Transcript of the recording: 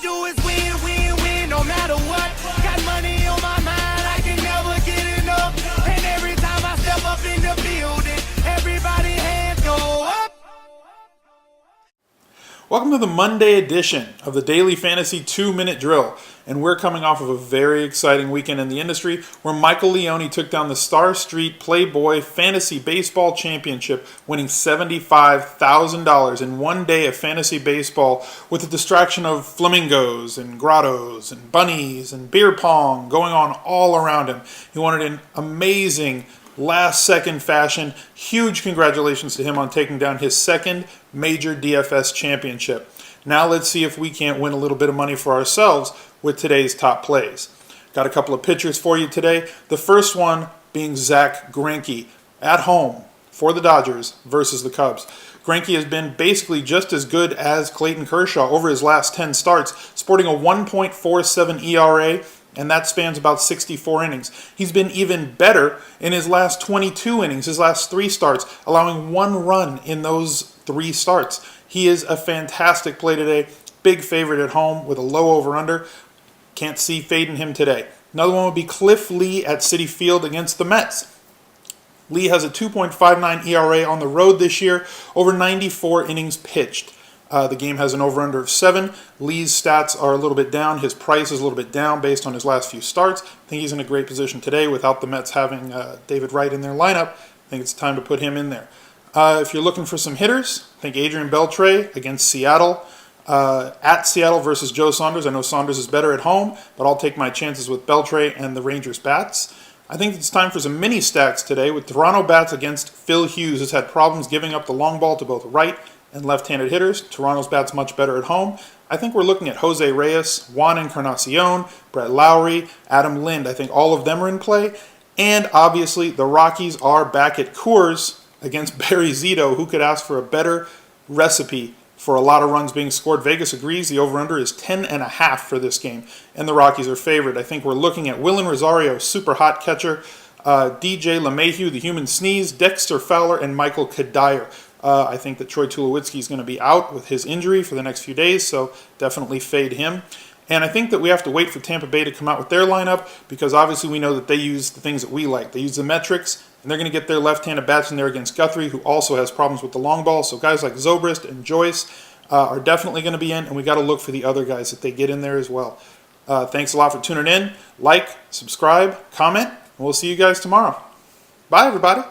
do is win, win, win, no matter what. Got money on my mind, I can never get enough. And every time I step up in the building, everybody hands go up. Welcome to the Monday edition of the Daily Fantasy 2-Minute Drill. And we're coming off of a very exciting weekend in the industry where Michael Leone took down the Star Street Playboy Fantasy Baseball Championship, winning $75,000 in one day of fantasy baseball with the distraction of flamingos and grottos and bunnies and beer pong going on all around him. He won it in amazing last-second fashion. Huge congratulations to him on taking down his second major DFS championship. Now let's see if we can't win a little bit of money for ourselves with today's top plays. Got a couple of pitchers for you today. The first one being Zach Greinke at home for the Dodgers versus the Cubs. Greinke has been basically just as good as Clayton Kershaw over his last 10 starts, sporting a 1.47 ERA, and that spans about 64 innings. He's been even better in his last 22 innings, his last 3 starts, allowing 1 run in those 3 starts. He is a fantastic play today. Big favorite at home with a low over-under. Can't see fading him today. Another one would be Cliff Lee at Citi Field against the Mets. Lee has a 2.59 ERA on the road this year, over 94 innings pitched. The game has an over-under of 7. Lee's stats are a little bit down. His price is a little bit down based on his last few starts. I think he's in a great position today without the Mets having David Wright in their lineup. I think it's time to put him in there. If you're looking for some hitters, I think Adrian Beltre against Seattle. At Seattle versus Joe Saunders. I know Saunders is better at home, but I'll take my chances with Beltre and the Rangers bats. I think it's time for some mini stacks today with Toronto bats against Phil Hughes, who's had problems giving up the long ball to both right and left-handed hitters. Toronto's bat's much better at home. I think we're looking at Jose Reyes, Juan Encarnacion, Brett Lowry, Adam Lind. I think all of them are in play. And obviously the Rockies are back at Coors against Barry Zito. Who could ask for a better recipe for a lot of runs being scored? Vegas agrees. The over-under is 10.5 for this game, and the Rockies are favored. I think we're looking at Willen Rosario, super hot catcher, DJ LeMahieu, the human sneeze, Dexter Fowler, and Michael Kadire. I think that Troy Tulowitzki is going to be out with his injury for the next few days, so definitely fade him. And I think that we have to wait for Tampa Bay to come out with their lineup because obviously we know that they use the things that we like. They use the metrics, and they're going to get their left-handed bats in there against Guthrie, who also has problems with the long ball. So guys like Zobrist and Joyce are definitely going to be in, and we got to look for the other guys that they get in there as well. Thanks a lot for tuning in. Like, subscribe, comment, and we'll see you guys tomorrow. Bye, everybody.